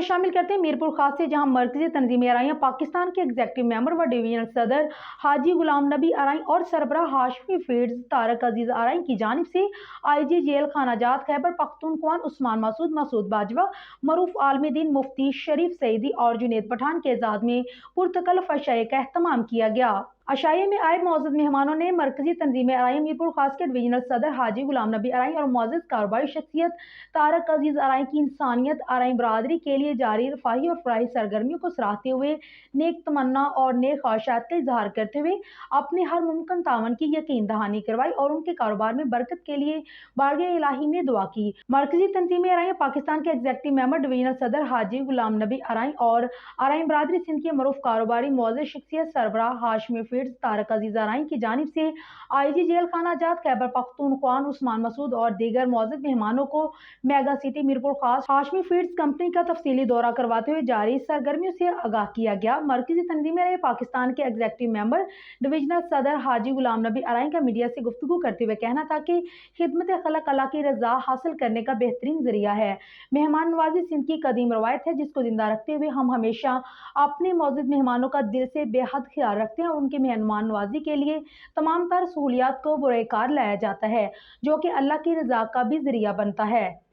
شامل کرتے ہیں میرپور خاص سے، جہاں مرکزی تنظیم ارائیاں پاکستان کے ایگزیکٹو ممبر و ڈویژنل صدر حاجی غلام نبی ارائیں اور سربراہ ہاشمی فیڈز طارق عزیز ارائیں کی جانب سے آئی جی جیل خانہ جات خیبر پختونخوا عثمان مسعود باجوہ، معروف عالم دین مفتی شریف سعیدی اور جنید پٹھان کے اعزاز میں پرتکلف عشائیے کا اہتمام کیا گیا۔ عشائیے میں آئے معزز مہمانوں نے مرکزی تنظیم ارائیاں میرپور خاص کے ڈویژنل صدر حاجی غلام نبی ارائیں اور معزز کاروباری شخصیت طارق عزیز ارائیں کی انسانیت ارائیں برادری کے لیے جاری رفاہی اور فلاحی سرگرمیوں کو سراہتے ہوئے نیک تمنا اور نیک خواہشات کا اظہار کرتے ہوئے اپنے ہر ممکن تعاون کی یقین دہانی کروائی اور ان کے کاروبار میں برکت کے لیے بارگاہ الہی میں دعا کی۔ مرکزی تنظیم ارائیاں پاکستان کے ایگزیکٹو ممبر ڈویژنل صدر حاجی غلام نبی ارائیں اور ارائیں برادری سندھ کے معروف کاروباری معزز شخصیت سربراہ ہاشمی فیڈز طارق عزیز ارائیں کی جانب سے آئی جی جیل خانہ جات خیبر پختونخوا عثمان مسعود اور دیگر معزز مہمانوں کو میگا سٹی میرپور خاص ہاشمی فیڈز کمپنی کا تفصیلی دورہ کرواتے ہوئے جاری سرگرمیوں سے آگاہ کیا گیا۔ مرکزی تنظیم ارائیاں پاکستان کے ایگزیکٹو ممبر ڈویژنل صدر حاجی غلام نبی ارائیں کا میڈیا سے گفتگو کرتے ہوئے کہنا تھا کہ خدمت خلق اللہ کی رضا حاصل کرنے کا بہترین ذریعہ ہے۔ مہمان نوازی سندھ کی قدیم روایت ہے جس کو زندہ رکھتے ہوئے ہم ہمیشہ اپنے معزز مہمانوں کا دل سے بے حد خیال رکھتے ہیں اور ان کے مہمان نوازی کے لیے تمام تر سہولیات کو بروئے کار لایا جاتا ہے جو کہ اللہ کی رضا کا بھی ذریعہ بنتا ہے۔